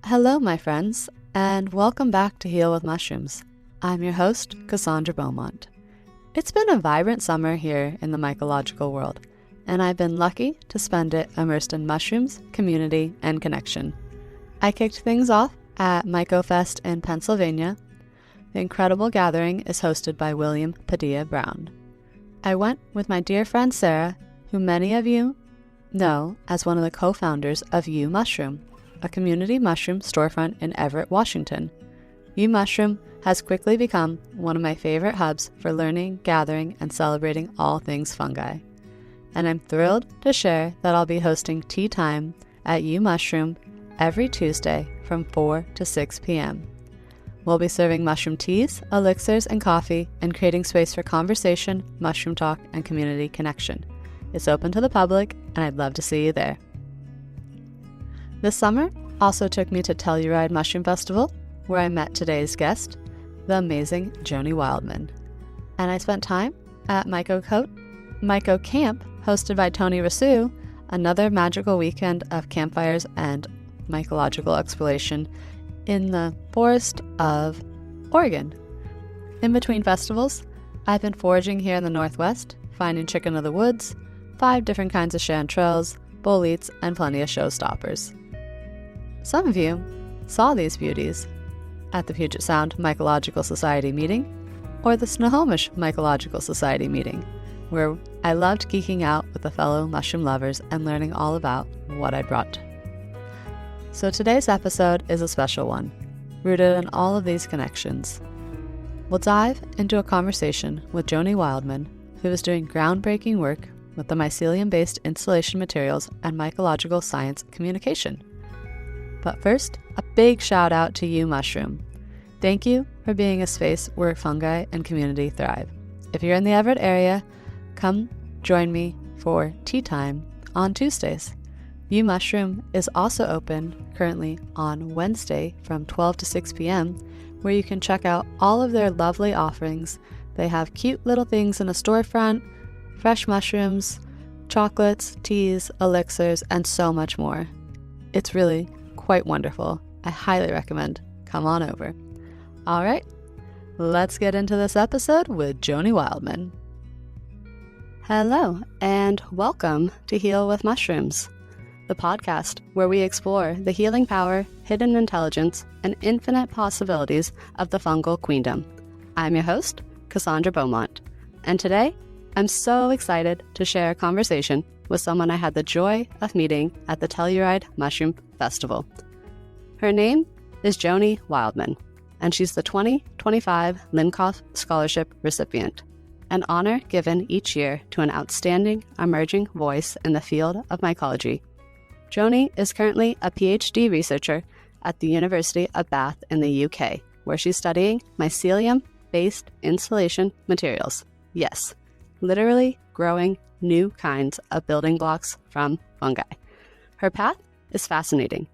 Hello, my friends, and welcome back to Heal with Mushrooms. I'm your host, Cassandra Beaumont. It's been a vibrant summer here in the mycological world, and I've been lucky to spend it immersed in mushrooms, community, and connection. I kicked things off at MycoFest in Pennsylvania. The incredible gathering is hosted by William Padilla Brown. I went with my dear friend Sarah, who many of you know as one of the co-founders of U Mushroom, a community mushroom storefront in Everett, Washington. U Mushroom has quickly become one of my favorite hubs for learning, gathering, and celebrating all things fungi. And I'm thrilled to share that I'll be hosting tea time at U Mushroom every Tuesday from 4 to 6 p.m. We'll be serving mushroom teas, elixirs, and coffee, and creating space for conversation, mushroom talk, and community connection. It's open to the public, and I'd love to see you there. This summer also took me to Telluride Mushroom Festival, where I met today's guest, the amazing Joni Wildman. And I spent time at Myco Camp, hosted by Tony Rousseau, another magical weekend of campfires and mycological exploration in the forest of Oregon. In between festivals, I've been foraging here in the Northwest, finding chicken of the woods, 5 different kinds of chanterelles, boletes, and plenty of showstoppers. Some of you saw these beauties at the Puget Sound Mycological Society meeting or the Snohomish Mycological Society meeting, where I loved geeking out with the fellow mushroom lovers and learning all about what I brought. So today's episode is a special one, rooted in all of these connections. We'll dive into a conversation with Joni Wildman, who is doing groundbreaking work with the mycelium-based installation materials and mycological science communication. But first, a big shout out to U Mushroom. Thank you for being a space where fungi and community thrive. If you're in the Everett area, come join me for tea time on Tuesdays. U Mushroom is also open currently on Wednesday from 12 to 6 p.m., where you can check out all of their lovely offerings. They have cute little things in a storefront, fresh mushrooms, chocolates, teas, elixirs, and so much more. It's really quite wonderful. I highly recommend. Come on over. All right, let's get into this episode with Joni Wildman. Hello, and welcome to Heal with Mushrooms, the podcast where we explore the healing power, hidden intelligence, and infinite possibilities of the fungal queendom. I'm your host, Cassandra Beaumont, and today I'm so excited to share a conversation with someone I had the joy of meeting at the Telluride Mushroom Festival. Her name is Joni Wildman, and she's the 2025 Lincoff Scholarship recipient, an honor given each year to an outstanding emerging voice in the field of mycology. Joni is currently a PhD researcher at the University of Bath in the UK, where she's studying mycelium-based installation materials. Yes, literally growing new kinds of building blocks from fungi. Her path is fascinating.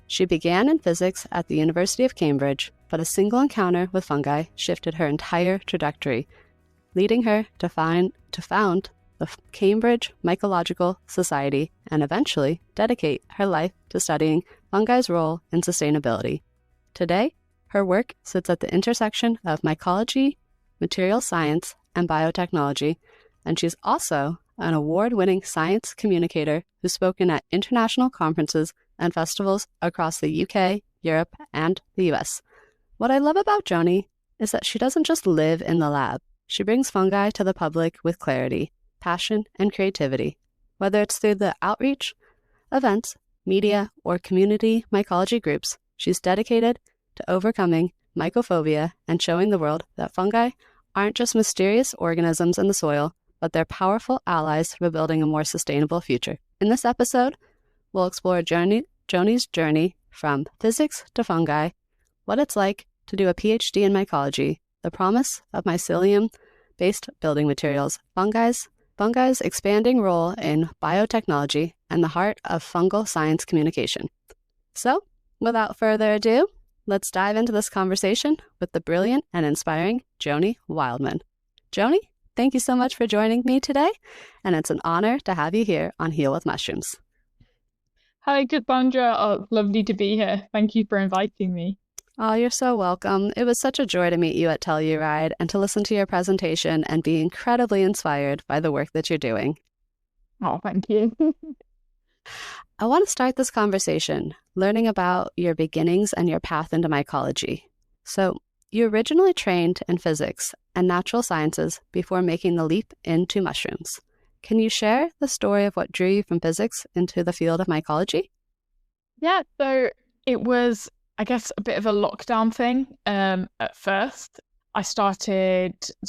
She began in physics at the University of Cambridge, but a single encounter with fungi shifted her entire trajectory, leading her to found the Cambridge Mycological Society and eventually dedicate her life to studying fungi's role in sustainability. Today, her work sits at the intersection of mycology, material science, and biotechnology, and she's also an award-winning science communicator who's spoken at international conferences and festivals across the UK, Europe, and the US. What I love about Joni is that she doesn't just live in the lab. She brings fungi to the public with clarity, passion, and creativity. Whether it's through the outreach, events, media, or community mycology groups, she's dedicated to overcoming mycophobia and showing the world that fungi aren't just mysterious organisms in the soil, but they're powerful allies for building a more sustainable future. In this episode, we'll explore Joni's journey from physics to fungi, what it's like to do a PhD in mycology, the promise of mycelium-based building materials, fungi's expanding role in biotechnology, and the heart of fungal science communication. So, without further ado, let's dive into this conversation with the brilliant and inspiring Joni Wildman. Joni, thank you so much for joining me today, and it's an honor to have you here on Heal with Mushrooms. Hi, Cassandra. Oh, lovely to be here. Thank you for inviting me. Oh, you're so welcome. It was such a joy to meet you at Telluride and to listen to your presentation and be incredibly inspired by the work that you're doing. Oh, thank you. I want to start this conversation learning about your beginnings and your path into mycology. So, you originally trained in physics and natural sciences before making the leap into mushrooms. Can you share the story of what drew you from physics into the field of mycology? Yeah, so it was, I guess, a bit of a lockdown thing at first. I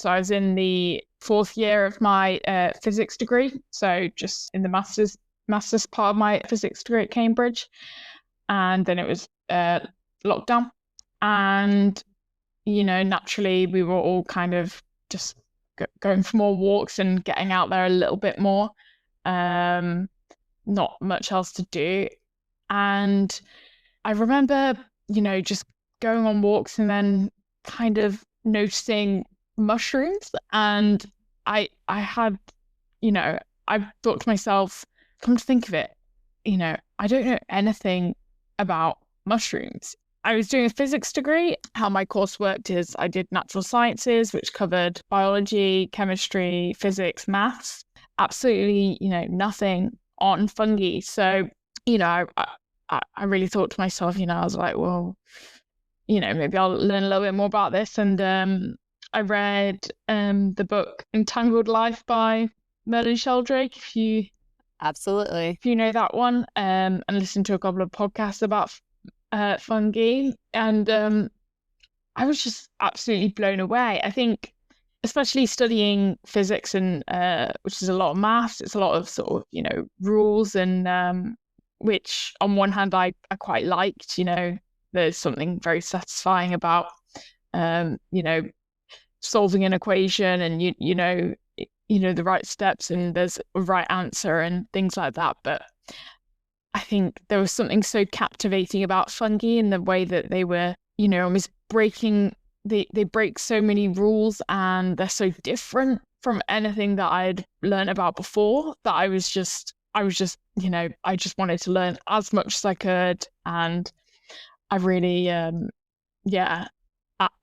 was in the fourth year of my physics degree, so just in the master's part of my physics degree at Cambridge. And then it was lockdown. And, naturally we were all kind of just going for more walks and getting out there a little bit more. Um, Not much else to do. And I remember, just going on walks and then kind of noticing mushrooms. And I had, I thought to myself, come to think of it, I don't know anything about mushrooms. I was doing a physics degree. How my course worked is I did natural sciences, which covered biology, chemistry, physics, maths. Absolutely, nothing on fungi. So, I really thought to myself, I was like, well, maybe I'll learn a little bit more about this. And I read the book Entangled Life by Merlin Sheldrake, Absolutely. if you know that one, and listened to a couple of podcasts about fungi. And I was just absolutely blown away. I think, especially studying physics and which is a lot of maths, it's a lot of sort of, rules and which on one hand I quite liked, there's something very satisfying about solving an equation and the right steps and there's a right answer and things like that. But I think there was something so captivating about fungi in the way that they were, almost breaking. They break so many rules and they're so different from anything that I'd learned about before that I just, I just wanted to learn as much as I could. And I really, yeah,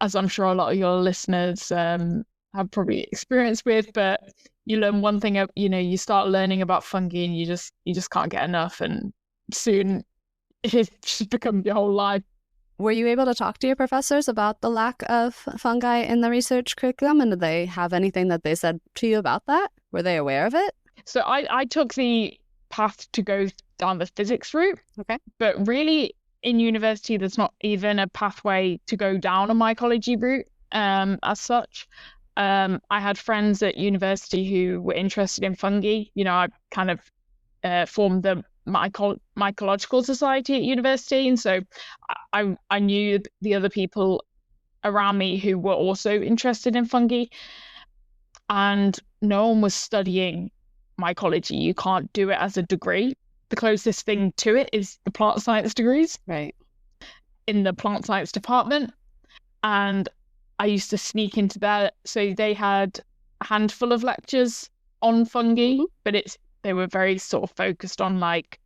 as I'm sure a lot of your listeners have probably experienced with, but you learn one thing, you start learning about fungi and you just can't get enough, and soon it just becomes your whole life. Were you able to talk to your professors about the lack of fungi in the research curriculum? And did they have anything that they said to you about that? Were they aware of it? So I took the path to go down the physics route. Okay. But really, in university, there's not even a pathway to go down a mycology route as such. I had friends at university who were interested in fungi. I kind of formed the mycological society at university, and so I knew the other people around me who were also interested in fungi, and no one was studying mycology. You can't do it as a degree. The closest thing to it is the plant science degrees, right, in the plant science department. And I used to sneak into that. So they had a handful of lectures on fungi, but they were very sort of focused on like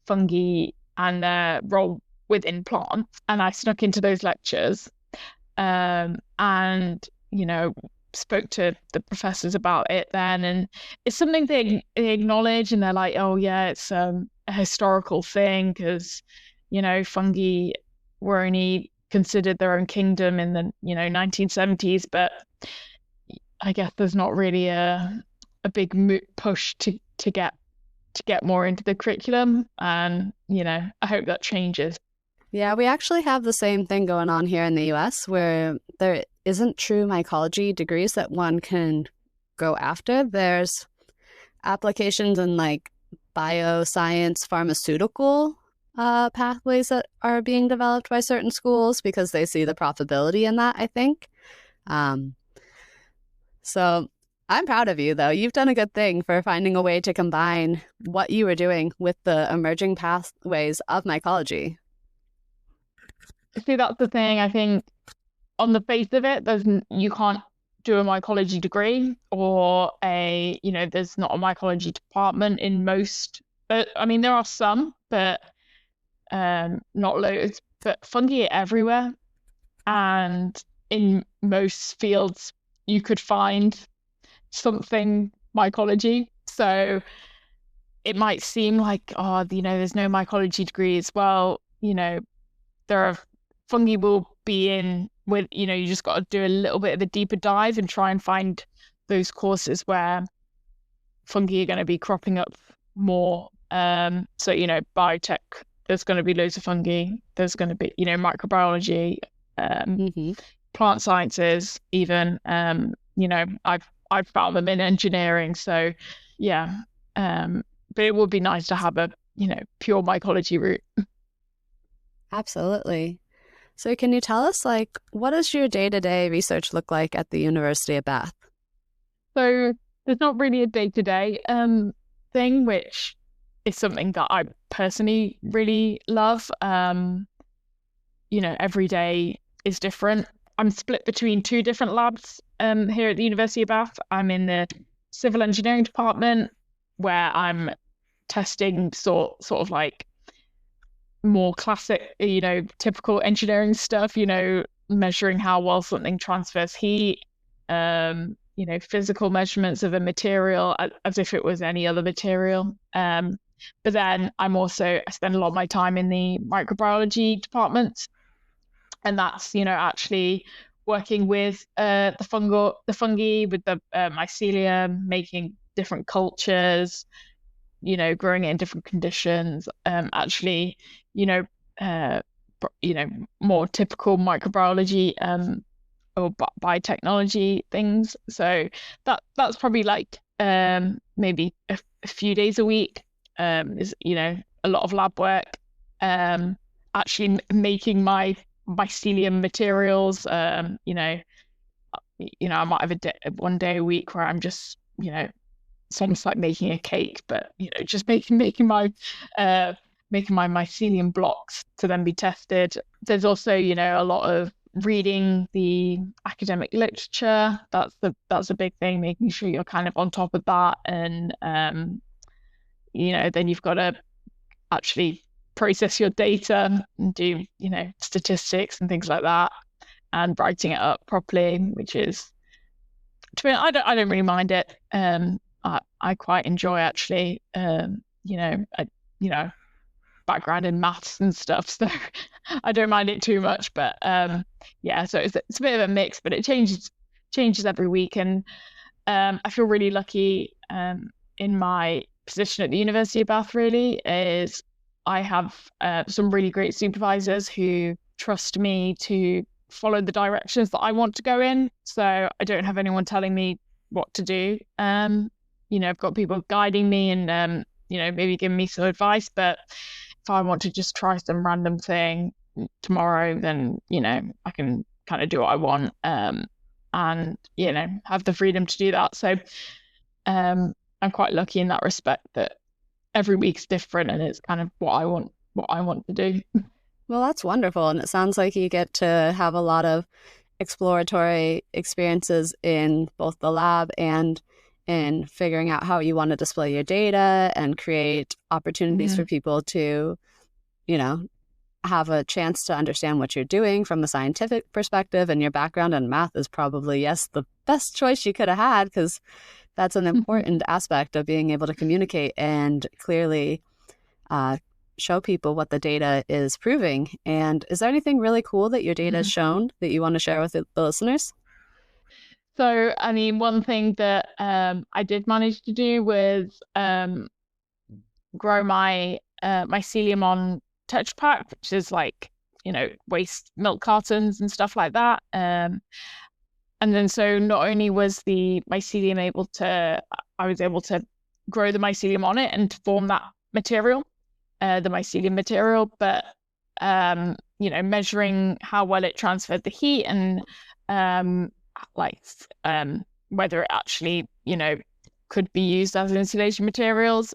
fungi and their role within plants. And I snuck into those lectures, and spoke to the professors about it then. And it's something they acknowledge, and they're like, oh yeah, it's a historical thing because fungi were only considered their own kingdom in the 1970s, but I guess there's not really a big push to get more into the curriculum, and I hope that changes. Yeah, we actually have the same thing going on here in the US where there isn't true mycology degrees that one can go after. There's applications in like bioscience, pharmaceutical pathways that are being developed by certain schools because they see the profitability in that, I think. So I'm proud of you, though. You've done a good thing for finding a way to combine what you were doing with the emerging pathways of mycology. See, that's the thing. I think on the face of it, you can't do a mycology degree or there's not a mycology department in most. I mean, there are some, but not loads, but fungi are everywhere. And in most fields, you could find something mycology. So it might seem like, oh, there's no mycology degrees. Well, there are fungi will be in with, you just got to do a little bit of a deeper dive and try and find those courses where fungi are going to be cropping up more. So, biotech, there's going to be loads of fungi. There's going to be, microbiology, plant sciences, even, I've found them in engineering. So yeah. But it would be nice to have a, pure mycology route. Absolutely. So can you tell us, what does your day-to-day research look like at the University of Bath? So there's not really a day-to-day thing, which is something that I personally really love. Every day is different. I'm split between two different labs here at the University of Bath. I'm in the civil engineering department, where I'm testing sort of like more classic, typical engineering stuff, measuring how well something transfers heat, physical measurements of a material as if it was any other material. But then I spend a lot of my time in the microbiology department, and that's, actually working with the fungi with the mycelium, making different cultures, growing it in different conditions, actually, more typical microbiology or biotechnology things. So that's probably like maybe a few days a week, is, a lot of lab work, actually making my mycelium materials. I might have one day a week where I'm just, it's almost like making a cake, but just making my mycelium blocks to then be tested. There's also, a lot of reading the academic literature. That's a big thing, making sure you're kind of on top of that. And then you've got to actually process your data and do, statistics and things like that, and writing it up properly, which is, to me, I don't really mind it. I quite enjoy, actually, background in maths and stuff, so I don't mind it too much. But yeah, so it's a bit of a mix, but it changes every week, and I feel really lucky in my position at the University of Bath. Really, is I have some really great supervisors who trust me to follow the directions that I want to go in. So I don't have anyone telling me what to do. I've got people guiding me and, maybe giving me some advice. But if I want to just try some random thing tomorrow, then, I can kind of do what I want, and, have the freedom to do that. So I'm quite lucky in that respect, that every week's different, and it's kind of what I want to do. Well, that's wonderful. And it sounds like you get to have a lot of exploratory experiences in both the lab and in figuring out how you want to display your data and create opportunities for people to, have a chance to understand what you're doing from a scientific perspective. And your background in math is probably, yes, the best choice you could have had, because that's an important aspect of being able to communicate and clearly show people what the data is proving. And is there anything really cool that your data has shown that you want to share with the listeners? So, I mean, one thing that I did manage to do was grow my mycelium on Tetra Pak, which is like, waste milk cartons and stuff like that. And then so not only was the mycelium I was able to grow the mycelium on it and to form that material, the mycelium material, but measuring how well it transferred the heat and whether it actually could be used as insulation materials,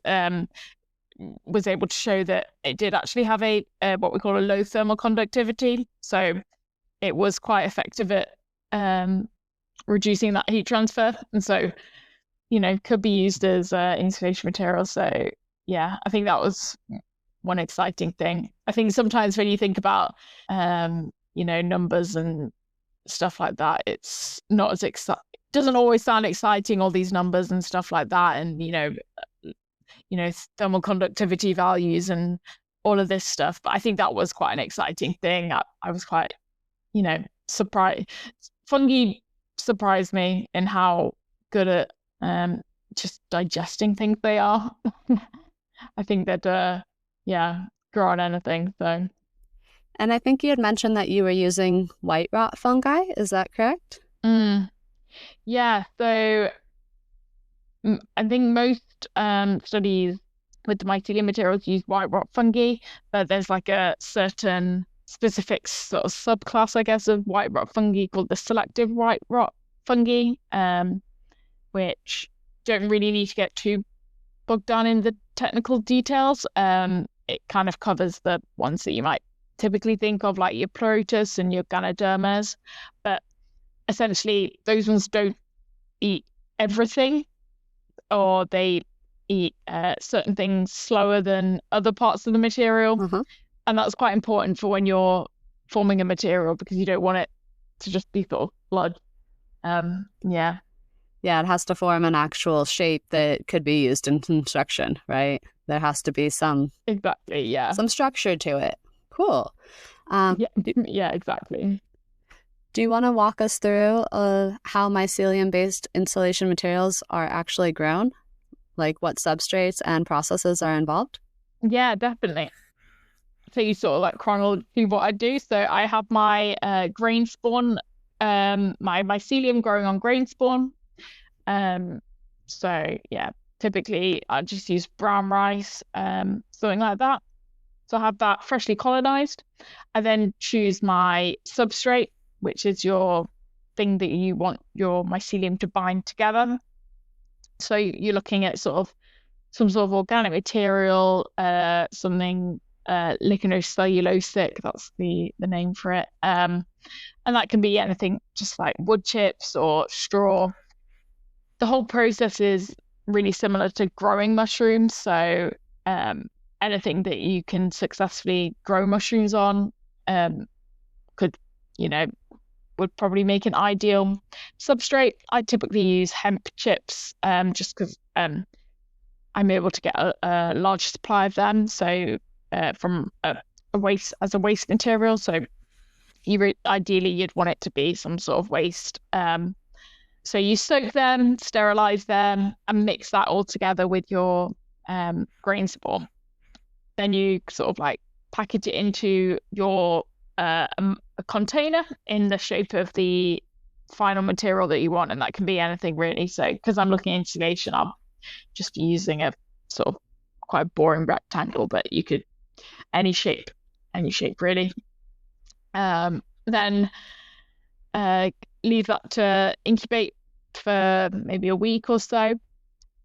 was able to show that it did actually have a what we call a low thermal conductivity. So it was quite effective at reducing that heat transfer, and so could be used as insulation material. So yeah, I think that was one exciting thing. I think sometimes when you think about, numbers and stuff like that, it's not as exciting. Doesn't always sound exciting, all these numbers and stuff like that, and thermal conductivity values and all of this stuff. But I think that was quite an exciting thing. I was quite, surprised. Fungi surprised me in how good at just digesting things they are. I think that grow on anything. So. And I think you had mentioned that you were using white rot fungi. Is that correct? Yeah. So I think most studies with the mycelium materials use white rot fungi, but there's like a certain specific sort of subclass, I guess, of white rot fungi called the selective white rot fungi, which don't really need to get too bogged down in the technical details. It kind of covers the ones that you might typically think of, like your pleurotus and your ganodermas, but essentially those ones don't eat everything, or they eat certain things slower than other parts of the material. And that's quite important for when you're forming a material, because you don't want it to just be sort of blood. Yeah, it has to form an actual shape that could be used in construction, right? There has to be some structure to it. Cool. Yeah, exactly. Do you want to walk us through how mycelium-based insulation materials are actually grown? Like what substrates and processes are involved? Yeah, definitely. So you sort of like chronologically what I do. So I have my grain spawn, my mycelium growing on grain spawn. So yeah, typically I just use brown rice, something like that. So I have that freshly colonized. I then choose my substrate, which is your thing that you want your mycelium to bind together. So you're looking at sort of some sort of organic material, something lignocellulosic, that's the name for it. And that can be anything, just like wood chips or straw. The whole process is really similar to growing mushrooms. So anything that you can successfully grow mushrooms on would probably make an ideal substrate. I typically use hemp chips, just because I'm able to get a large supply of them. So from a waste material. So ideally you'd want it to be some sort of waste. So you soak them, sterilize them, and mix that all together with your grain spawn. Then you sort of like package it into your a container in the shape of the final material that you want, and that can be anything really. So because I'm looking at insulation, I'll just be using a sort of quite boring rectangle, but you could any shape really. Then leave that to incubate for maybe a week or so,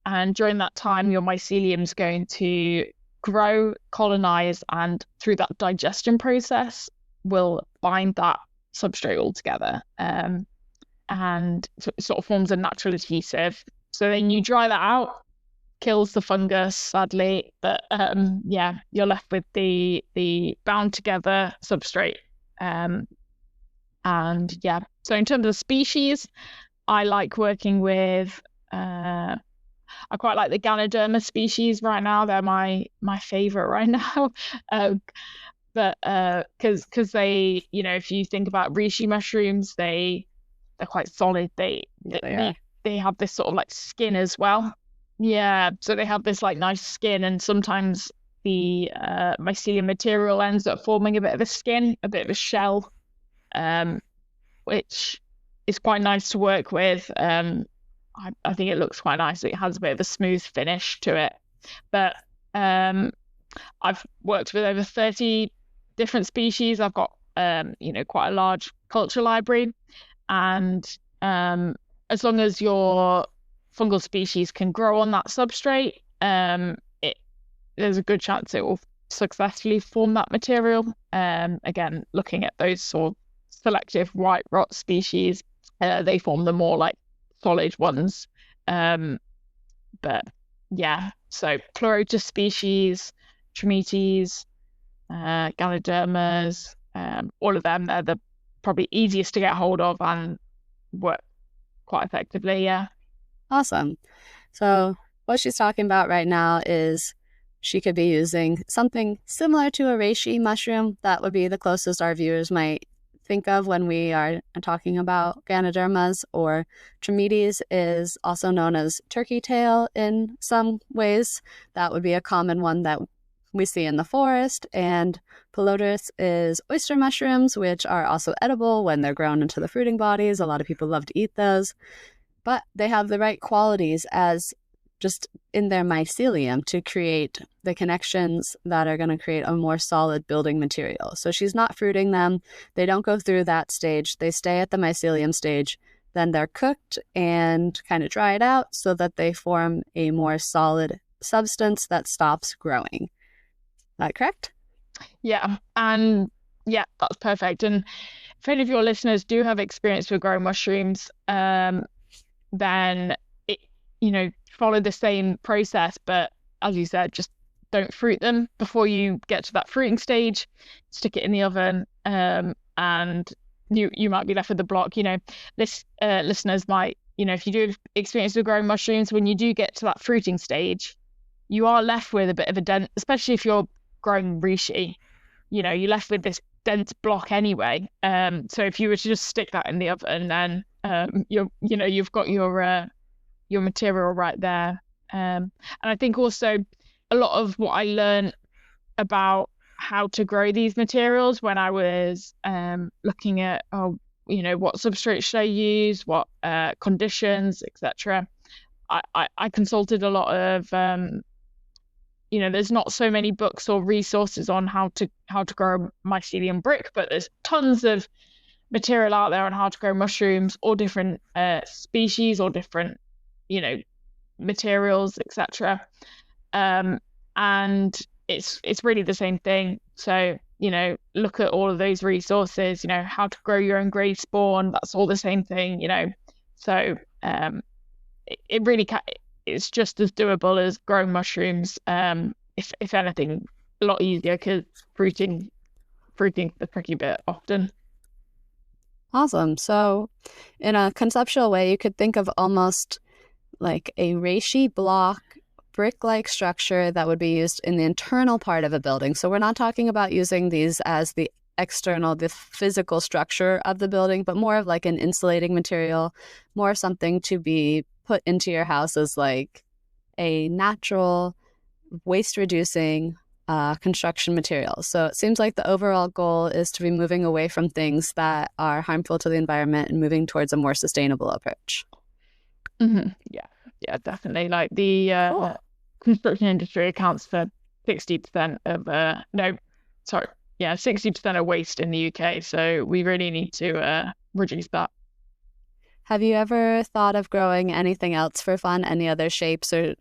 and during that time your mycelium is going to grow, colonize, and through that digestion process will bind that substrate all together, and it sort of forms a natural adhesive. So then you dry that out, kills the fungus, sadly, but you're left with the bound together substrate. So in terms of species, I like working with I quite like the Ganoderma species right now. They're my favorite right now. But because they, if you think about reishi mushrooms, they're quite solid. They have this sort of like skin as well. Yeah, so they have this like nice skin, and sometimes the mycelium material ends up forming a bit of a skin, a bit of a shell, which is quite nice to work with. I think it looks quite nice. It has a bit of a smooth finish to it. But I've worked with over 30 different species. I've got quite a large culture library, and as long as your fungal species can grow on that substrate, there's a good chance it will successfully form that material. Again, looking at those sort of selective white rot species, they form the more like solid ones. But yeah, so pleurotus species, Trametes, Ganodermas, all of them. They're the probably easiest to get hold of and work quite effectively. Yeah. Awesome. So what she's talking about right now is she could be using something similar to a reishi mushroom. That would be the closest our viewers might think of when we are talking about Ganodermas, or Trametes is also known as turkey tail in some ways. That would be a common one that we see in the forest. And Pelotris is oyster mushrooms, which are also edible when they're grown into the fruiting bodies. A lot of people love to eat those, but they have the right qualities as just in their mycelium to create the connections that are going to create a more solid building material. So she's not fruiting them. They don't go through that stage. They stay at the mycelium stage. Then they're cooked and kind of dried out so that they form a more solid substance that stops growing. Is that correct? Yeah. And yeah, that's perfect. And if any of your listeners do have experience with growing mushrooms, then follow the same process, but as you said, just don't fruit them before you get to that fruiting stage. Stick it in the oven, and you might be left with the block. Listeners might, if you do have experience with growing mushrooms, when you do get to that fruiting stage, you are left with a bit of a dent, especially if you're growing reishi. You're left with this dense block anyway. So if you were to just stick that in the oven, then you've got your material right there. And I think also a lot of what I learned about how to grow these materials when I was looking at what substrate should I use, what conditions, etc. I consulted a lot of there's not so many books or resources on how to grow mycelium brick, but there's tons of material out there on how to grow mushrooms or different species or different materials, etc. And it's really the same thing. So look at all of those resources. How to grow your own grade spawn, that's all the same thing. So it really it's just as doable as growing mushrooms. If anything, a lot easier, because fruiting the tricky bit often. Awesome. So in a conceptual way, you could think of almost like a reishi block brick-like structure that would be used in the internal part of a building. So we're not talking about using these as the physical structure of the building, but more of like an insulating material, more something to be put into your house as like a natural waste-reducing construction material. So it seems like the overall goal is to be moving away from things that are harmful to the environment and moving towards a more sustainable approach. Mm-hmm. Yeah, definitely. Like the construction industry accounts for 60% of 60% of waste in the UK. So we really need to reduce that. Have you ever thought of growing anything else for fun? Any other shapes or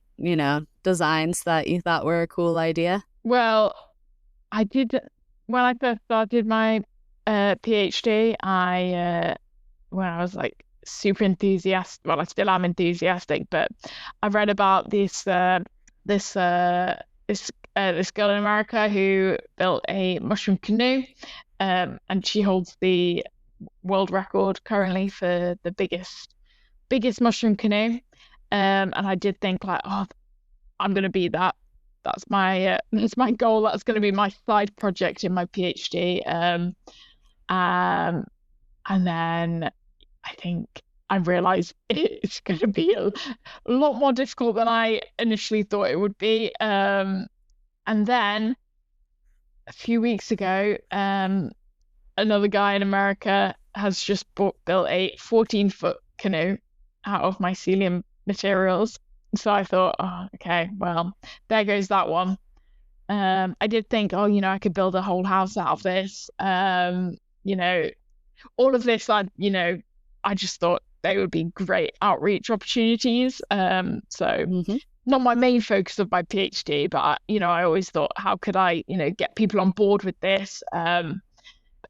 designs that you thought were a cool idea? Well, I did when I first started my PhD. When I was like super enthusiastic. Well, I still am enthusiastic, but I read about this girl in America who built a mushroom canoe, and she holds the world record currently for the biggest mushroom canoe. And I did think like, oh, I'm gonna be that. That's my goal. That's going to be my side project in my PhD. And then I think I realized it's going to be a lot more difficult than I initially thought it would be. And then a few weeks ago, another guy in America has just built a 14-foot canoe out of mycelium materials. So I thought, oh, okay, well, there goes that one. I did think, I could build a whole house out of this. All of this, I just thought they would be great outreach opportunities. Not my main focus of my PhD, but I always thought, how could I, get people on board with this? So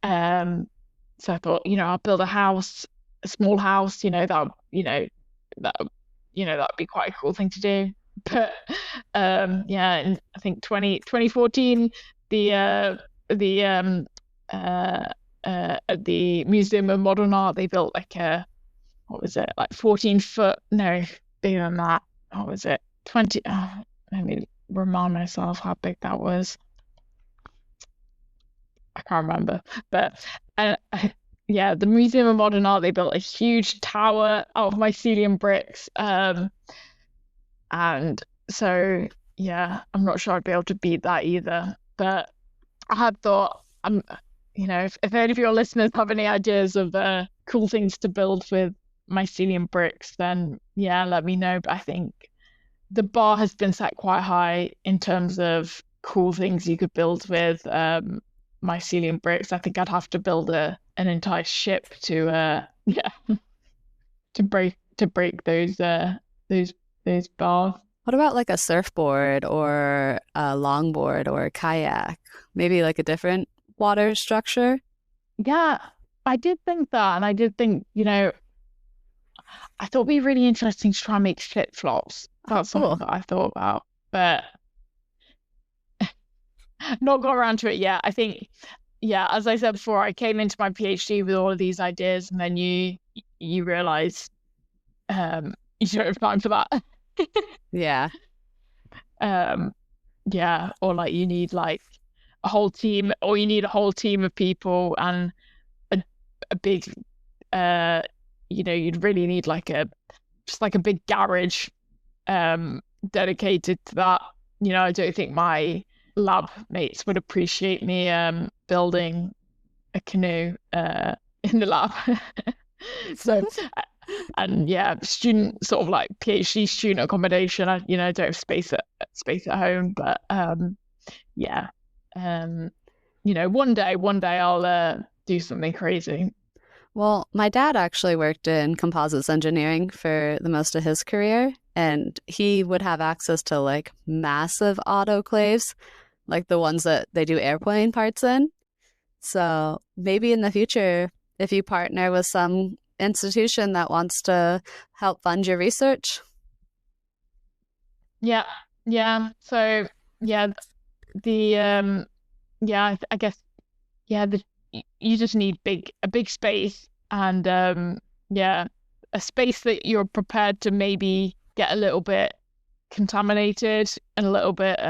I thought, I'll build a small house, that would be quite a cool thing to do. But yeah, in I think 2014, the at the Museum of Modern Art, they built like a, what was it, like 14-foot, no, bigger than that. What was it? 20, let me remind myself how big that was. I can't remember. But yeah, the Museum of Modern Art, they built a huge tower out of mycelium bricks. And so, yeah, I'm not sure I'd be able to beat that either. But I had thought, if any of your listeners have any ideas of cool things to build with mycelium bricks, then yeah, let me know. But I think the bar has been set quite high in terms of cool things you could build with mycelium bricks. I think I'd have to build an entire ship to yeah to break those bars. What about like a surfboard or a longboard or a kayak? Maybe like a different water structure? Yeah, I did think that, and I did think, I thought it'd be really interesting to try and make flip-flops. That's something Cool. that I thought about, but not got around to it yet. I think, yeah, as I said before, I came into my PhD with all of these ideas, and then you realize you don't have time for that. Yeah. Yeah, or like you need like a whole team, or you need a whole team of people and a big you'd really need like a big garage dedicated to that. I don't think my lab mates would appreciate me building a canoe in the lab. So and yeah, student sort of like PhD student accommodation. I don't have space at home, but yeah, one day I'll do something crazy. Well, my dad actually worked in composites engineering for the most of his career, and he would have access to like massive autoclaves, like the ones that they do airplane parts in. So maybe in the future, if you partner with some institution that wants to help fund your research. Yeah, yeah. So yeah, the yeah, I guess yeah, you just need a big space, and yeah, a space that you're prepared to maybe get a little bit contaminated and a little bit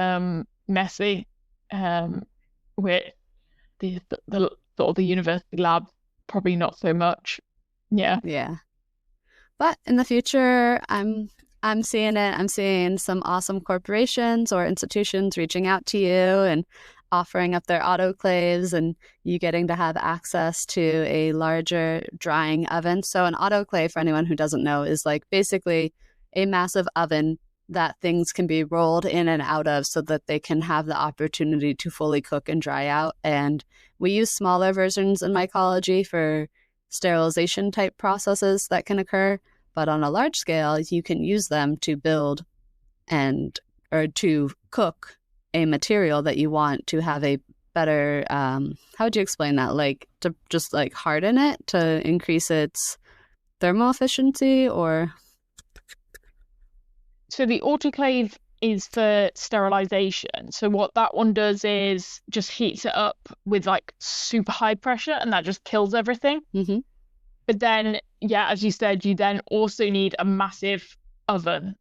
messy, with the sort of the university lab, probably not so much. Yeah. Yeah. But in the future, I'm seeing it. I'm seeing some awesome corporations or institutions reaching out to you and offering up their autoclaves, and you getting to have access to a larger drying oven. So an autoclave, for anyone who doesn't know, is like basically a massive oven that things can be rolled in and out of so that they can have the opportunity to fully cook and dry out. And we use smaller versions in mycology for sterilization type processes that can occur. But on a large scale, you can use them to build or to cook a material that you want to have a better, how would you explain that? Like to just like harden it to increase its thermal efficiency, or? So the autoclave is for sterilization. So what that one does is just heats it up with like super high pressure, and that just kills everything. Mm-hmm. But then, yeah, as you said, you then also need a massive oven,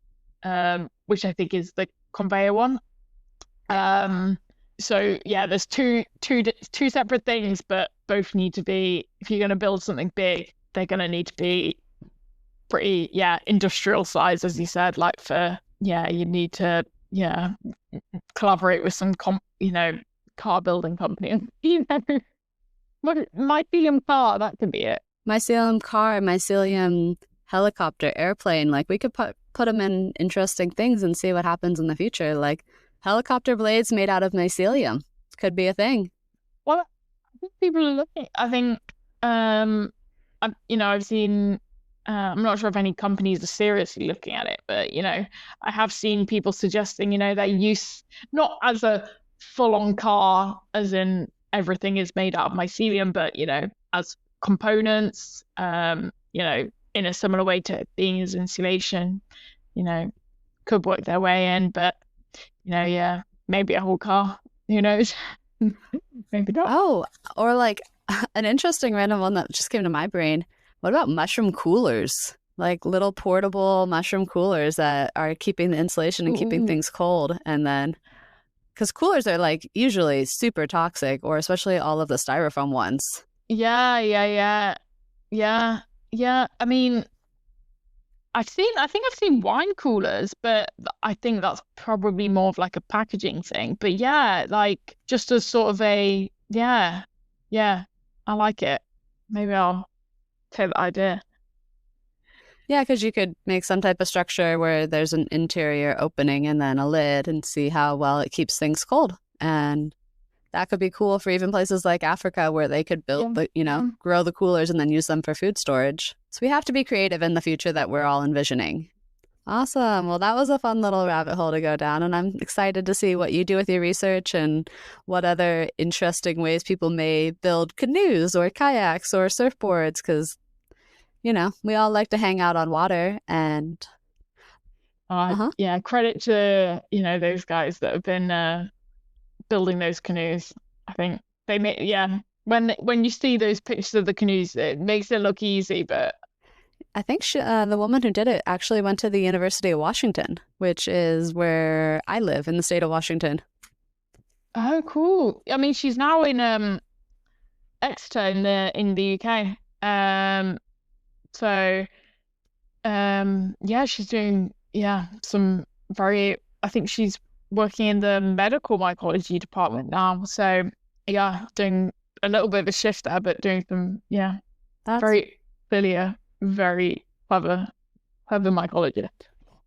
which I think is the conveyor one. So yeah, there's two separate things, but both need to be, if you're going to build something big, they're going to need to be pretty, yeah, industrial size, as you said. Like you need to, yeah, collaborate with some car building company. Mycelium car, that could be it. Mycelium car, mycelium helicopter, airplane. Like we could put them in interesting things and see what happens in the future. Like helicopter blades made out of mycelium could be a thing. Well, I think people are looking. I think I've seen. I'm not sure if any companies are seriously looking at it, but I have seen people suggesting their use, not as a full-on car, as in everything is made out of mycelium, but as components, in a similar way to being as insulation, could work their way in, but yeah, maybe a whole car. Who knows? Maybe not. Oh, or like an interesting random one that just came to my brain. What about mushroom coolers? Like little portable mushroom coolers that are keeping the insulation and keeping Ooh. things cold. And then, because coolers are like usually super toxic, or especially all of the styrofoam ones. Yeah. I mean, I think I've seen wine coolers, but I think that's probably more of like a packaging thing. But yeah, like just as sort of yeah, I like it. Maybe I'll take that idea. Yeah, because you could make some type of structure where there's an interior opening and then a lid and see how well it keeps things cold. And that could be cool for even places like Africa where they could build grow the coolers and then use them for food storage. So we have to be creative in the future that we're all envisioning. Awesome. Well, that was a fun little rabbit hole to go down, and I'm excited to see what you do with your research and what other interesting ways people may build canoes or kayaks or surfboards, because, we all like to hang out on water and... Yeah, credit to, those guys that have been building those canoes. I think they make, when you see those pictures of the canoes, it makes it look easy, but I think the woman who did it actually went to the University of Washington, which is where I live in the state of Washington. Oh, cool. I mean, she's now in Exeter in the UK. So yeah, she's doing some very. I think she's working in the medical mycology department now. So yeah, doing a little bit of a shift there, but doing some That's very clearly very clever mycologist.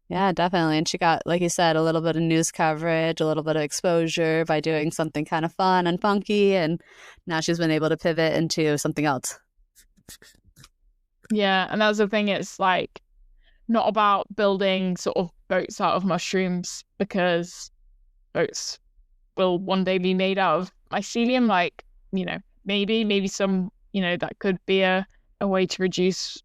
Yeah, definitely. And she got, like you said, a little bit of news coverage, a little bit of exposure by doing something kind of fun and funky. And now she's been able to pivot into something else. Yeah, and that's the thing. It's like not about building sort of boats out of mushrooms, because boats will one day be made out of mycelium. Like, maybe some, that could be a way to reduce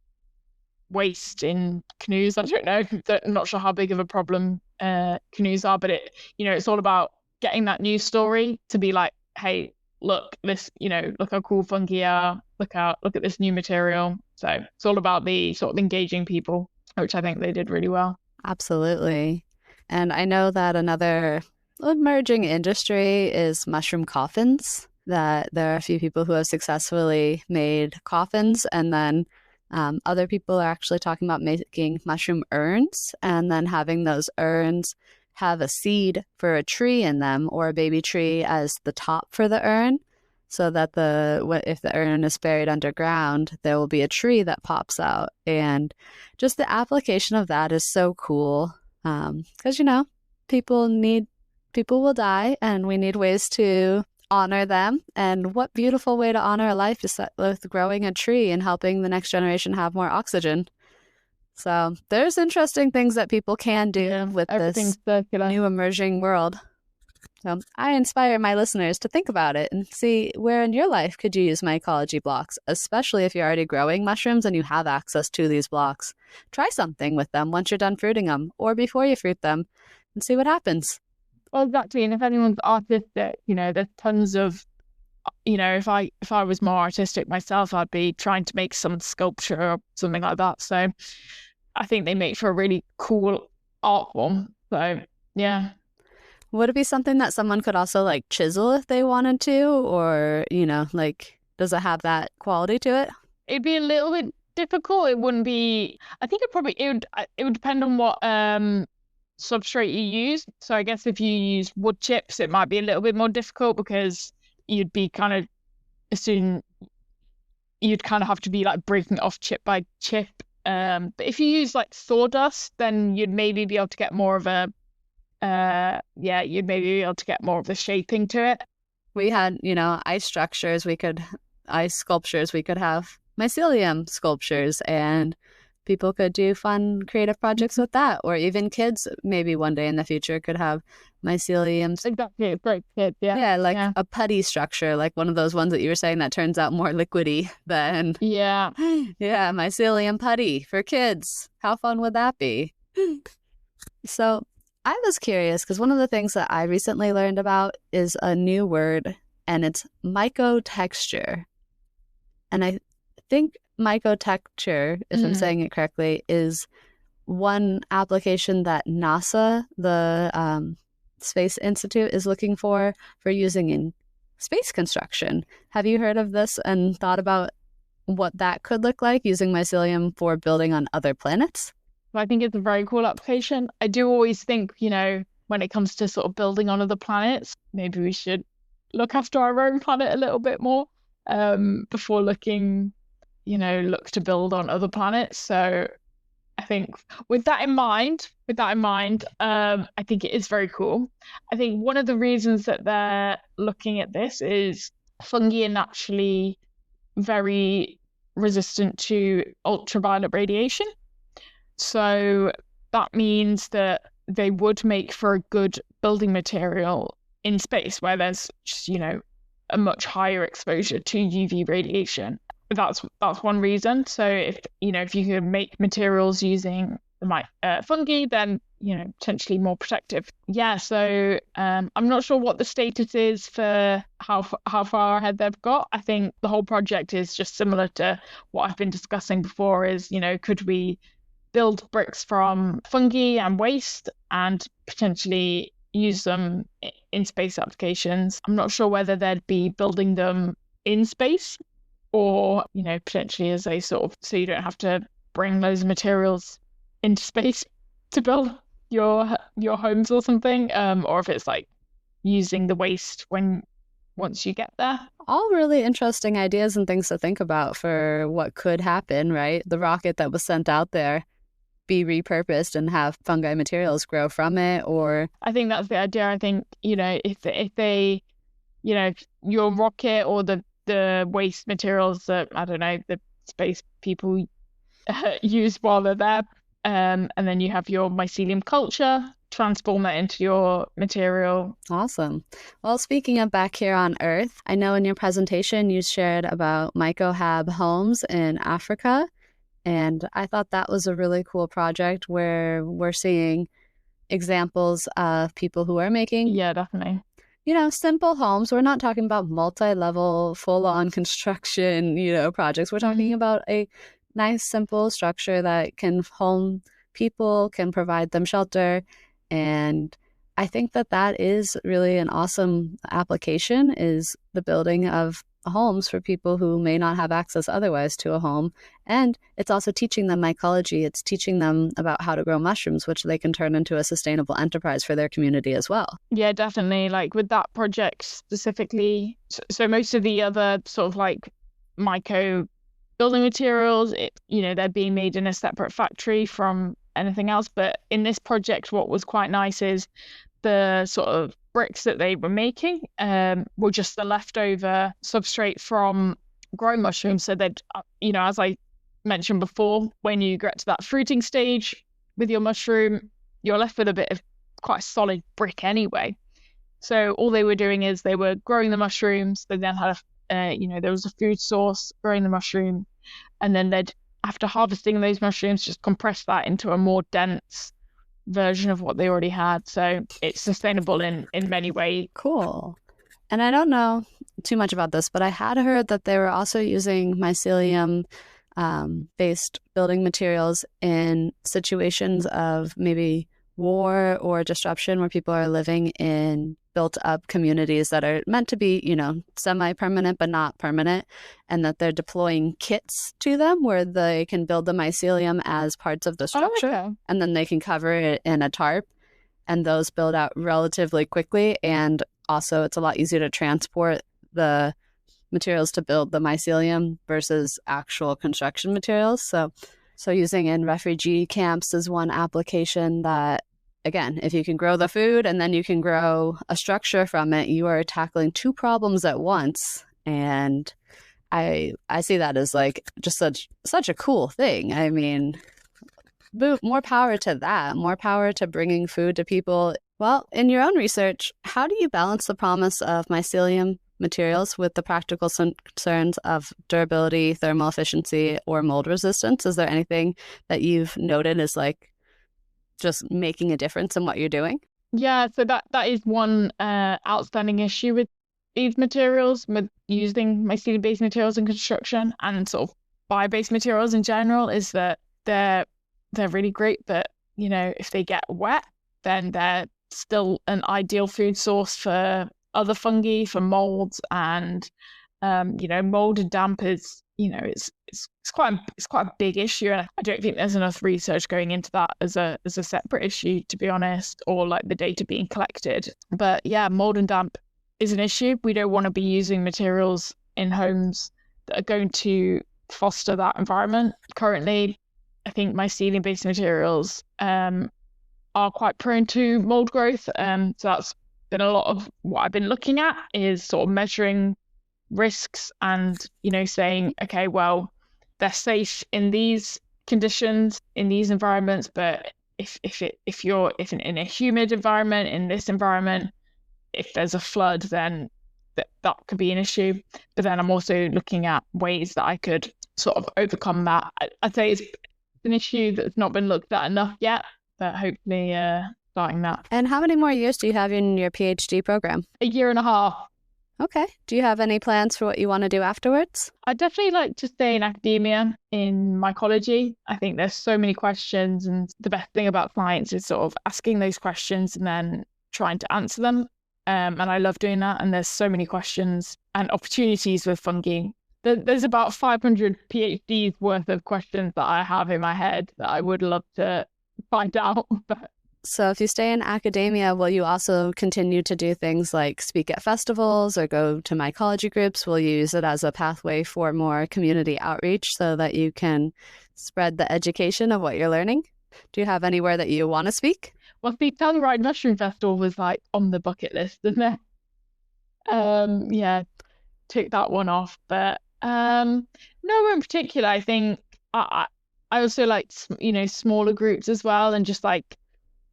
waste in canoes. I don't know. I'm not sure how big of a problem canoes are, but it's all about getting that news story to be like, hey, look, this, look how cool fungi are. Look at this new material. So it's all about the sort of engaging people, which I think they did really well. Absolutely. And I know that another emerging industry is mushroom coffins, that there are a few people who have successfully made coffins, and then other people are actually talking about making mushroom urns and then having those urns have a seed for a tree in them, or a baby tree as the top for the urn, so that if the urn is buried underground, there will be a tree that pops out. And just the application of that is so cool, because people will die, and we need ways to honor them. And what beautiful way to honor a life is with growing a tree and helping the next generation have more oxygen. So there's interesting things that people can do with this new emerging world. So I inspire my listeners to think about it and see where in your life could you use mycology blocks, especially if you're already growing mushrooms and you have access to these blocks. Try something with them once you're done fruiting them or before you fruit them and see what happens. Well, exactly. And if anyone's artistic, there's tons of, if I was more artistic myself, I'd be trying to make some sculpture or something like that. So I think they make for a really cool art form. So yeah. Would it be something that someone could also like chisel if they wanted to, or, does it have that quality to it? It'd be a little bit difficult. It wouldn't be, I think it would depend on what substrate you use. So I guess if you use wood chips, it might be a little bit more difficult, because you'd be kind of have to be like breaking it off chip by chip. But if you use like sawdust, then you'd maybe be able to get more of the shaping to it. We had, ice sculptures. We could have mycelium sculptures, and people could do fun creative projects with that. Or even kids maybe one day in the future could have mycelium. Exactly. Great kids. Yeah. A putty structure, like one of those ones that you were saying that turns out more liquidy than mycelium putty for kids. How fun would that be? So I was curious because one of the things that I recently learned about is a new word, and it's mycotexture. And I think mycotexture, if I'm Mm. saying it correctly, is one application that NASA, the Space Institute, is looking for using in space construction. Have you heard of this and thought about what that could look like using mycelium for building on other planets? I think it's a very cool application. I do always think, when it comes to sort of building on other planets, maybe we should look after our own planet a little bit more before look to build on other planets. So I think with that in mind, I think it is very cool. I think one of the reasons that they're looking at this is fungi are naturally very resistant to ultraviolet radiation. So that means that they would make for a good building material in space where there's just, a much higher exposure to UV radiation. That's one reason. So if you could make materials using the fungi, then potentially more protective. Yeah. So I'm not sure what the status is for how far ahead they've got. I think the whole project is just similar to what I've been discussing before. Is could we build bricks from fungi and waste and potentially use them in space applications? I'm not sure whether they'd be building them in space or, potentially as a sort of, so you don't have to bring those materials into space to build your homes or something, or if it's like using the waste once you get there. All really interesting ideas and things to think about for what could happen, right? The rocket that was sent out there be repurposed and have fungi materials grow from it, or I think that's the idea. I think, if they, your rocket or the waste materials that, I don't know, the space people use while they're there, and then you have your mycelium culture, transform that into your material. Awesome. Well, speaking of back here on Earth, I know in your presentation you shared about mycohab homes in Africa, and I thought that was a really cool project where we're seeing examples of people who are making, Yeah, definitely. Simple homes. We're not talking about multi-level, full-on construction, projects. We're talking about a nice, simple structure that can home people, can provide them shelter. And I think that that is really an awesome application, is the building of homes for people who may not have access otherwise to a home. And it's also teaching them mycology. It's teaching them about how to grow mushrooms, which they can turn into a sustainable enterprise for their community as well. Yeah, definitely. Like with that project specifically, so most of the other sort of like myco building materials, they're being made in a separate factory from anything else. But in this project, what was quite nice is the sort of bricks that they were making were just the leftover substrate from growing mushrooms. So they'd, as I mentioned before, when you get to that fruiting stage with your mushroom, you're left with a bit of quite a solid brick anyway. So all they were doing is they were growing the mushrooms. They then had there was a food source growing the mushroom, and then they'd, after harvesting those mushrooms, just compress that into a more dense version of what they already had. So it's sustainable in many ways. Cool. And I don't know too much about this, but I had heard that they were also using mycelium based building materials in situations of maybe war or disruption where people are living in built up communities that are meant to be, semi-permanent but not permanent, and that they're deploying kits to them where they can build the mycelium as parts of the structure, okay. and then they can cover it in a tarp, and those build out relatively quickly. And also it's a lot easier to transport the materials to build the mycelium versus actual construction materials. So using in refugee camps is one application that, again, if you can grow the food and then you can grow a structure from it, you are tackling two problems at once. And I see that as like just such a cool thing. I mean, more power to that, more power to bringing food to people. Well, in your own research, how do you balance the promise of mycelium materials with the practical concerns of durability, thermal efficiency, or mold resistance? Is there anything that you've noted as like just making a difference in what you're doing? Yeah, so that is one outstanding issue with these materials, with using mycelium-based materials in construction and sort of bio-based materials in general, is that they're really great, but if they get wet, then they're still an ideal food source for other fungi, for molds, and mold and damp is it's quite a big issue, and I don't think there's enough research going into that as a separate issue, to be honest, or like the data being collected. But yeah, mold and damp is an issue. We don't want to be using materials in homes that are going to foster that environment. Currently, I think mycelium-based materials are quite prone to mold growth. So that's been a lot of what I've been looking at, is sort of measuring risks and saying, okay, well, they're safe in these conditions, in these environments, but if you're in a humid environment, in this environment, if there's a flood, then that could be an issue. But then I'm also looking at ways that I could sort of overcome that. I'd say it's an issue that's not been looked at enough yet, but hopefully starting that. And how many more years do you have in your PhD program? 1.5 years. Okay. Do you have any plans for what you want to do afterwards? I'd definitely like to stay in academia in mycology. I think there's so many questions, and the best thing about science is sort of asking those questions and then trying to answer them. And I love doing that. And there's so many questions and opportunities with fungi. There's about 500 PhDs worth of questions that I have in my head that I would love to find out. But so if you stay in academia, will you also continue to do things like speak at festivals or go to mycology groups? Will you use it as a pathway for more community outreach so that you can spread the education of what you're learning? Do you have anywhere that you want to speak? Well, the Telluride Mushroom Festival was like on the bucket list, isn't it? Yeah, tick that one off. But no in particular. I think I also like smaller groups as well, and just like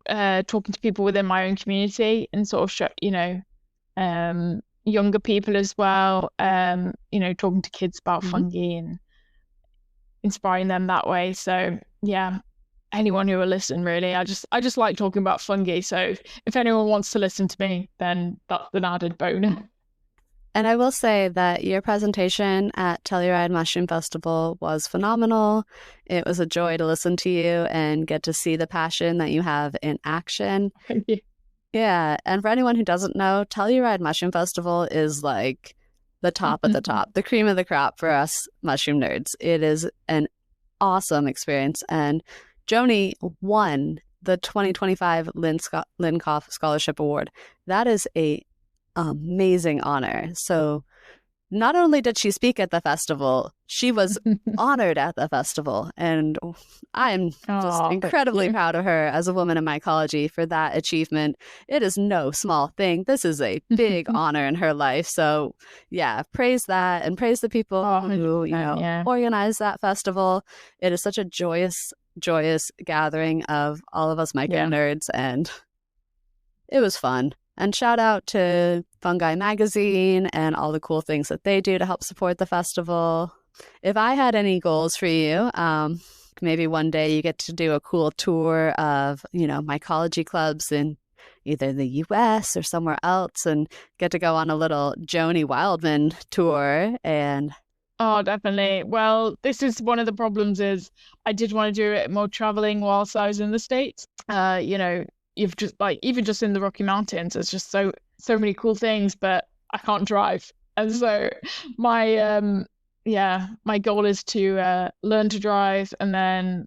talking to people within my own community and sort of show, younger people as well, talking to kids about fungi and inspiring them that way. So yeah, anyone who will listen, really. I just like talking about fungi. So if anyone wants to listen to me, then that's an added bonus. And I will say that your presentation at Telluride Mushroom Festival was phenomenal. It was a joy to listen to you and get to see the passion that you have in action. Thank you. Yeah. And for anyone who doesn't know, Telluride Mushroom Festival is like the top of the top, the cream of the crop for us mushroom nerds. It is an awesome experience. And Joni won the 2025 Lincoff Scholarship Award. That is a amazing honor. So not only did she speak at the festival, she was honored at the festival. And I am just incredibly proud of her as a woman in mycology for that achievement. It is no small thing. This is a big honor in her life. So yeah, praise that and praise the people who, organize that festival. It is such a joyous gathering of all of us micro nerds, and it was fun. And shout out to Fungi Magazine and all the cool things that they do to help support the festival. If I had any goals for you, maybe one day you get to do a cool tour of, mycology clubs in either the US or somewhere else and get to go on a little Joni Wildman tour. And oh, definitely. Well, this is one of the problems, is I did want to do it more traveling whilst I was in the States. You've just even just in the Rocky Mountains, there's just so many cool things, but I can't drive. And so my goal is to learn to drive and then,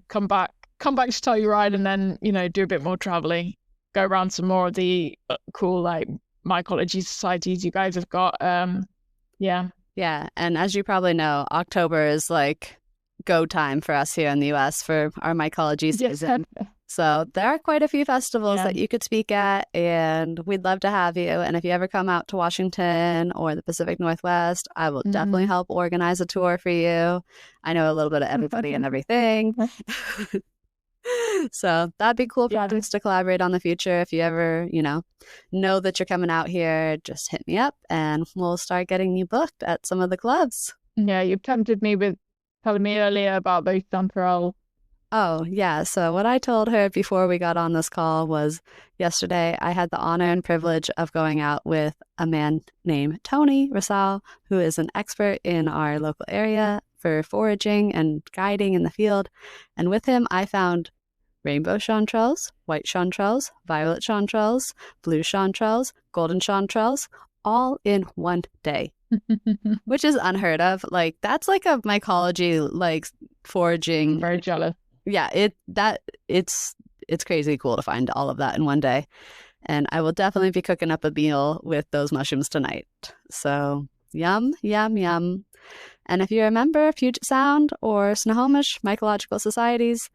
come back to Telluride and then, do a bit more traveling, go around some more of the cool mycology societies you guys have got. Yeah. And as you probably know, October is go time for us here in the US for our mycology season. So there are quite a few festivals that you could speak at, and we'd love to have you. And if you ever come out to Washington or the Pacific Northwest, I will definitely help organize a tour for you. I know a little bit of everybody and everything. So that'd be cool projects to collaborate on in the future. If you ever, know that you're coming out here, just hit me up and we'll start getting you booked at some of the clubs. Yeah, you tempted me with telling me earlier about those chanterelles. Oh, yeah. So, what I told her before we got on this call was yesterday I had the honor and privilege of going out with a man named Tony Rosal, who is an expert in our local area for foraging and guiding in the field. And with him, I found rainbow chanterelles, white chanterelles, violet chanterelles, blue chanterelles, golden chanterelles, all in one day, which is unheard of. Like, that's like a mycology, like foraging. Very jealous. Yeah, it's crazy cool to find all of that in one day. And I will definitely be cooking up a meal with those mushrooms tonight. So yum, yum, yum. And if you're a member of Puget Sound or Snohomish Mycological Societies,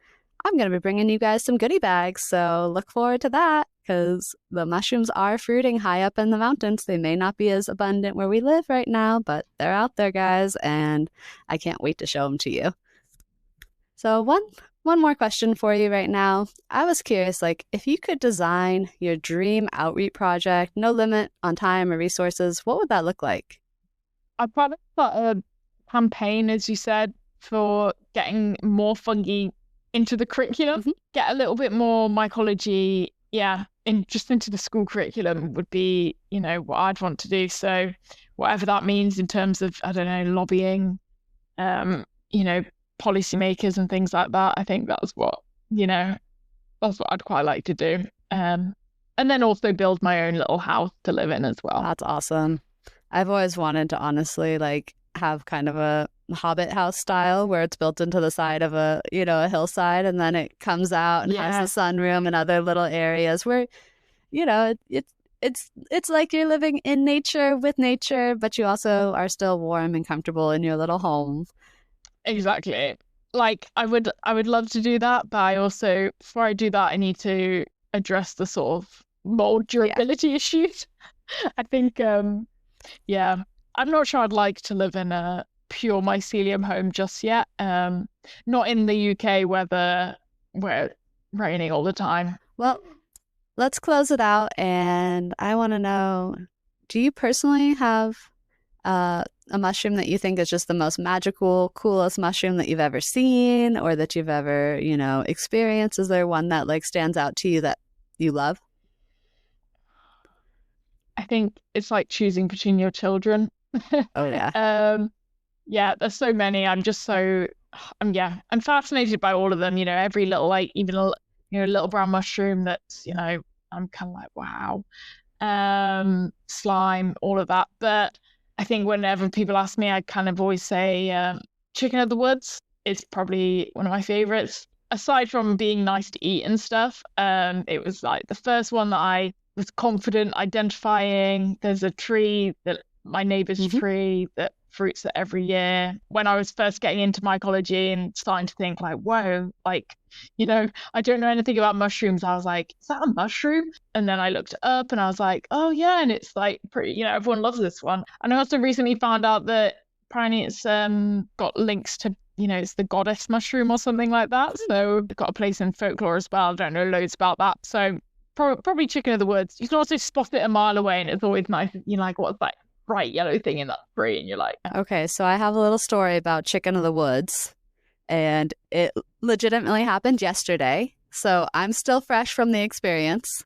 I'm going to be bringing you guys some goodie bags. So look forward to that because the mushrooms are fruiting high up in the mountains. They may not be as abundant where we live right now, but they're out there, guys. And I can't wait to show them to you. So one more question for you right now. I was curious, like, if you could design your dream outreach project, no limit on time or resources, what would that look like? I probably got a campaign, as you said, for getting more fungi into the curriculum, get a little bit more mycology, into the school curriculum would be, what I'd want to do. So whatever that means in terms of, I don't know, lobbying, policymakers and things like that. I think that's what I'd quite like to do. And then also build my own little house to live in as well. That's awesome. I've always wanted to honestly have kind of a Hobbit house style where it's built into the side of a hillside, and then it comes out and has the sunroom and other little areas where, it's like you're living in nature with nature, but you also are still warm and comfortable in your little home. Exactly. Like I would love to do that, but I also, before I do that, I need to address the sort of mold durability issues. I think, I'm not sure I'd like to live in a pure mycelium home just yet. Not in the UK where it's raining all the time. Well, let's close it out, and I want to know, do you personally have a mushroom that you think is just the most magical, coolest mushroom that you've ever seen or that you've ever, experienced? Is there one that stands out to you that you love? I think it's like choosing between your children. Oh yeah. There's so many. I'm I'm fascinated by all of them. Every little, even a little brown mushroom that's, I'm kind of like, wow. Slime, all of that. But I think whenever people ask me, I kind of always say chicken of the woods is probably one of my favorites. Aside from being nice to eat and stuff, it was like the first one that I was confident identifying. There's a tree that my neighbor's tree that fruits it every year. When I was first getting into mycology and starting to think like, whoa, I don't know anything about mushrooms. I was like, is that a mushroom? And then I looked it up and I was like, oh yeah, and it's like pretty, everyone loves this one. And I also recently found out that apparently it's got links to, it's the goddess mushroom or something like that. So it's got a place in folklore as well. I don't know loads about that. So probably chicken of the woods. You can also spot it a mile away and it's always nice. You're like, what's that bright yellow thing in that tree? And you're like, okay, so I have a little story about chicken of the woods, and it legitimately happened yesterday. So I'm still fresh from the experience.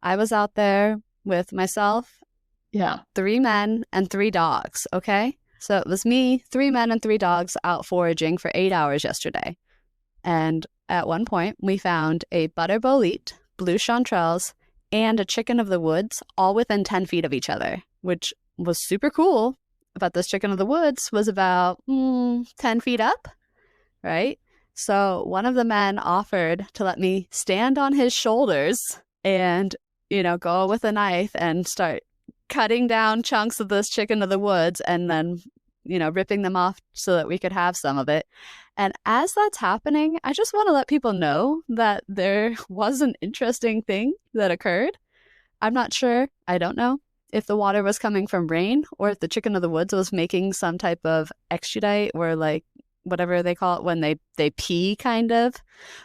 I was out there with myself, 3 men and 3 dogs. Okay, so it was me, 3 men and 3 dogs out foraging for 8 hours yesterday. And at one point we found a butter bolete, blue chanterelles, and a chicken of the woods all within 10 feet of each other, which was super cool. But this chicken of the woods was about 10 feet up, right? So one of the men offered to let me stand on his shoulders and, go with a knife and start cutting down chunks of this chicken of the woods and then, ripping them off so that we could have some of it. And as that's happening, I just want to let people know that there was an interesting thing that occurred. I'm not sure. I don't know if the water was coming from rain or if the chicken of the woods was making some type of exudate or whatever they call it when they pee kind of.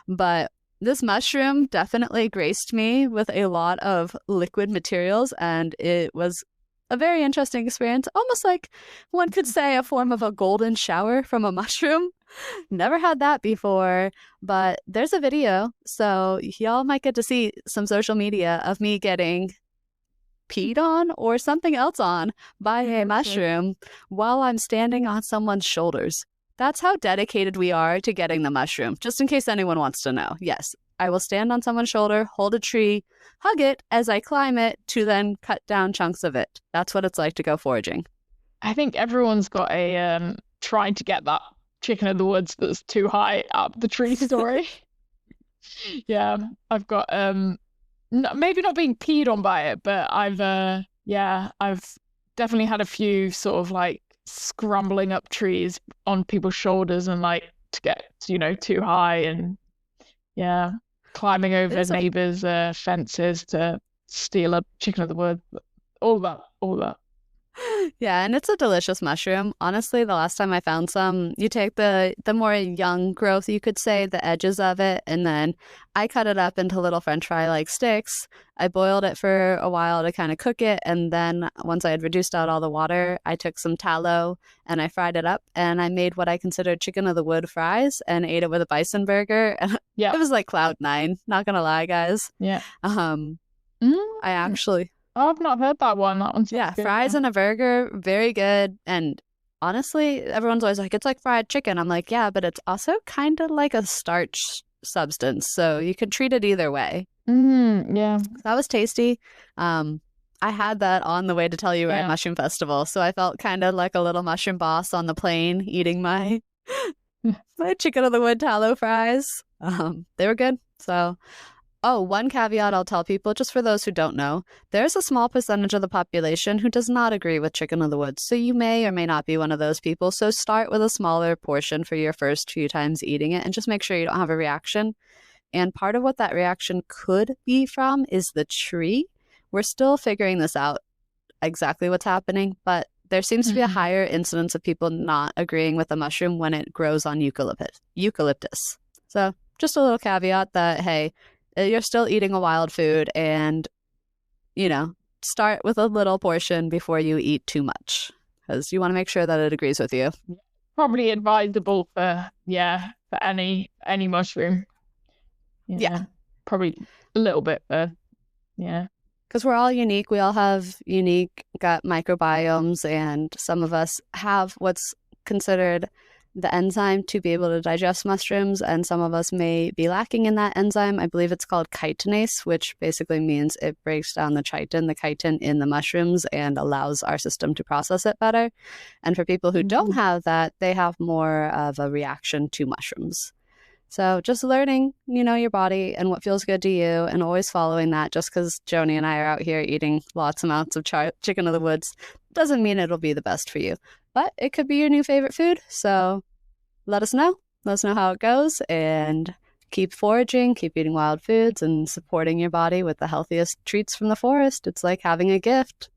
But this mushroom definitely graced me with a lot of liquid materials, and it was a very interesting experience, almost like one could say a form of a golden shower from a mushroom. Never had that before, but there's a video, so y'all might get to see some social media of me getting peed on or something else on by a mushroom while I'm standing on someone's shoulders. That's how dedicated we are to getting the mushroom, just in case anyone wants to know. Yes, I will stand on someone's shoulder, hold a tree, hug it as I climb it to then cut down chunks of it. That's what it's like to go foraging. I think everyone's got a trying to get that chicken of the woods that's too high up the tree story. Yeah, I've got maybe not being peed on by it, but I've definitely had a few sort of like scrambling up trees on people's shoulders and like to get too high and climbing over neighbors' fences to steal a chicken of the woods. All that. Yeah, and it's a delicious mushroom. Honestly, the last time I found some, you take the more young growth, you could say, the edges of it, and then I cut it up into little French fry-like sticks. I boiled it for a while to kind of cook it, and then once I had reduced out all the water, I took some tallow and I fried it up, and I made what I considered chicken of the wood fries and ate it with a bison burger. Yeah, it was like cloud nine, not gonna lie, guys. Yeah. I actually... Oh, I've not heard that one. That one's good. Fries yeah. and a burger, very good. And honestly, everyone's always like, it's like fried chicken. I'm like, yeah, but it's also kind of like a starch substance. So you can treat it either way. Yeah. That was tasty. I had that on the way to Telluride Mushroom Festival. So I felt kind of like a little mushroom boss on the plane eating my chicken of the wood tallow fries. They were good. So... Oh, one caveat I'll tell people, just for those who don't know, there's a small percentage of the population who does not agree with chicken of the woods, so you may or may not be one of those people. So start with a smaller portion for your first few times eating it and just make sure you don't have a reaction. And part of what that reaction could be from is the tree. We're still figuring this out, exactly what's happening, but there seems to be a higher incidence of people not agreeing with the mushroom when it grows on eucalyptus. So just a little caveat that, hey, you're still eating a wild food and, start with a little portion before you eat too much because you want to make sure that it agrees with you. Probably advisable for any mushroom. Yeah. Probably a little bit because we're all unique. We all have unique gut microbiomes, and some of us have what's considered the enzyme to be able to digest mushrooms, and some of us may be lacking in that enzyme. I believe it's called chitinase, which basically means it breaks down the chitin in the mushrooms and allows our system to process it better. And for people who don't have that, they have more of a reaction to mushrooms. So just learning, your body and what feels good to you, and always following that. Just because Joni and I are out here eating lots amounts of chicken of the woods doesn't mean it'll be the best for you. But it could be your new favorite food. So let us know. Let us know how it goes. And keep foraging, keep eating wild foods, and supporting your body with the healthiest treats from the forest. It's like having a gift.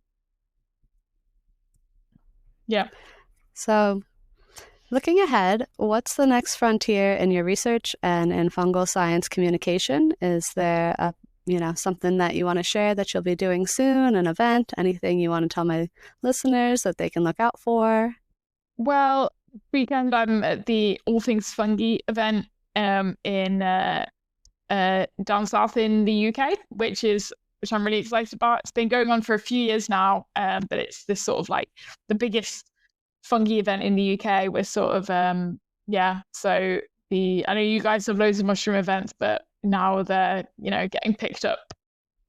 Yeah. So looking ahead, what's the next frontier in your research and in fungal science communication? Is there something that you want to share that you'll be doing soon, an event, anything you want to tell my listeners that they can look out for? Well, weekend I'm at the All Things Fungi event in down south in the UK, which I'm really excited about. It's been going on for a few years now, but it's this sort of like the biggest fungi event in the UK. We're sort of so I know you guys have loads of mushroom events, but now they're getting picked up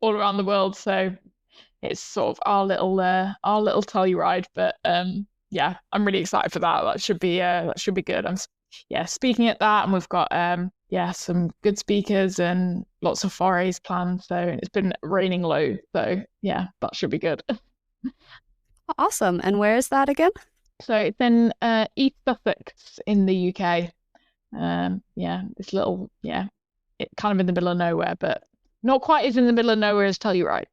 all around the world, so it's sort of our little Telluride. But I'm really excited for that. That should be good. I'm speaking at that, and we've got some good speakers and lots of forays planned. So it's been raining loads, so that should be good. Awesome. And where is that again? So it's in East Sussex in the UK. This little it's kind of in the middle of nowhere, but not quite as in the middle of nowhere as Telluride.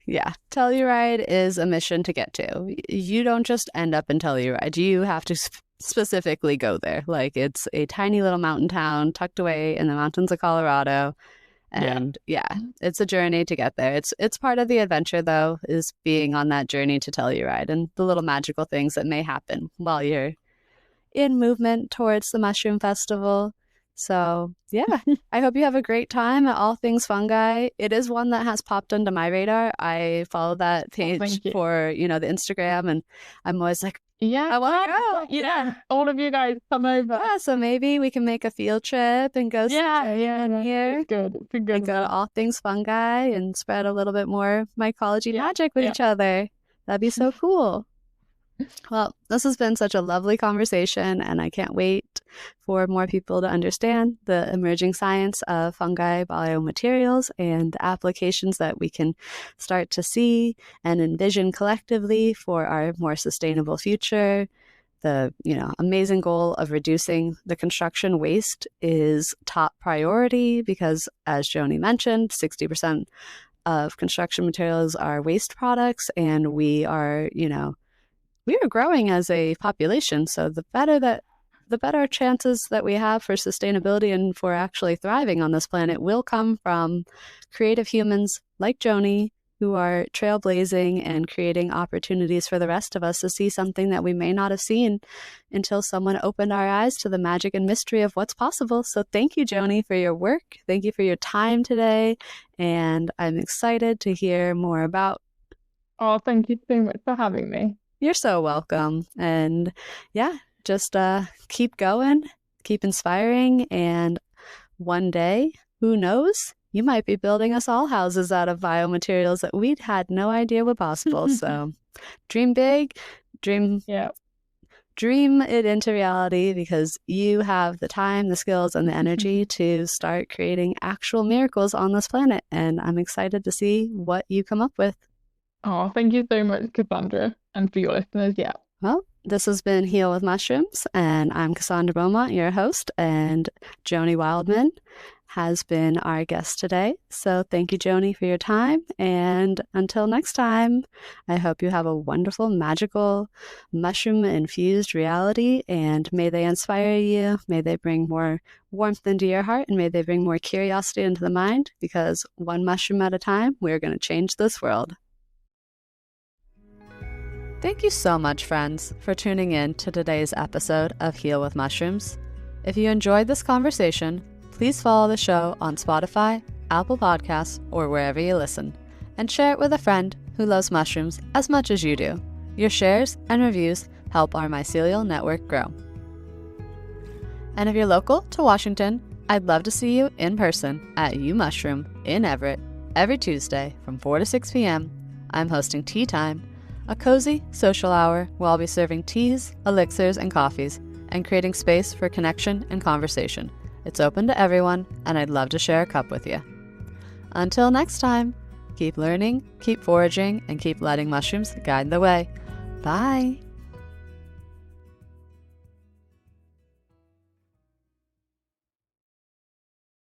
Yeah, Telluride is a mission to get to. You don't just end up in Telluride. You have to specifically go there. Like, it's a tiny little mountain town tucked away in the mountains of Colorado. And it's a journey to get there. It's part of the adventure, though, is being on that journey to Telluride and the little magical things that may happen while you're in movement towards the Mushroom Festival. So yeah, I hope you have a great time at All Things Fungi. It is one that has popped onto my radar. I follow that page for, the Instagram, and I'm always like, yeah, I want to go. Yeah, all of you guys come over. Yeah, so maybe we can make a field trip and go here. It's good. It's a good and go to All Things Fungi and spread a little bit more mycology magic with each other. That'd be so cool. Well, this has been such a lovely conversation, and I can't wait for more people to understand the emerging science of fungi biomaterials and the applications that we can start to see and envision collectively for our more sustainable future. The amazing goal of reducing the construction waste is top priority because, as Joni mentioned, 60% of construction materials are waste products, and we are growing as a population. So the better chances that we have for sustainability and for actually thriving on this planet will come from creative humans like Joni, who are trailblazing and creating opportunities for the rest of us to see something that we may not have seen until someone opened our eyes to the magic and mystery of what's possible. So thank you, Joni, for your work. Thank you for your time today. And I'm excited to hear more about. Oh, thank you so much for having me. You're so welcome. And yeah, just keep going, keep inspiring. And one day, who knows? You might be building us all houses out of biomaterials that we'd had no idea were possible. So dream big, dream it into reality, because you have the time, the skills, and the energy to start creating actual miracles on this planet. And I'm excited to see what you come up with. Oh, thank you so much, Cassandra, and for your listeners. Yeah. Well, this has been Heal with Mushrooms, and I'm Cassandra Beaumont, your host, and Joni Wildman has been our guest today. So thank you, Joni, for your time. And until next time, I hope you have a wonderful, magical, mushroom-infused reality, and may they inspire you, may they bring more warmth into your heart, and may they bring more curiosity into the mind, because one mushroom at a time, we're going to change this world. Thank you so much, friends, for tuning in to today's episode of Heal with Mushrooms. If you enjoyed this conversation, please follow the show on Spotify, Apple Podcasts, or wherever you listen, and share it with a friend who loves mushrooms as much as you do. Your shares and reviews help our mycelial network grow. And if you're local to Washington, I'd love to see you in person at U Mushroom in Everett every Tuesday from 4 to 6 p.m. I'm hosting Tea Time, a cozy social hour where I'll be serving teas, elixirs, and coffees, and creating space for connection and conversation. It's open to everyone, and I'd love to share a cup with you. Until next time, keep learning, keep foraging, and keep letting mushrooms guide the way. Bye!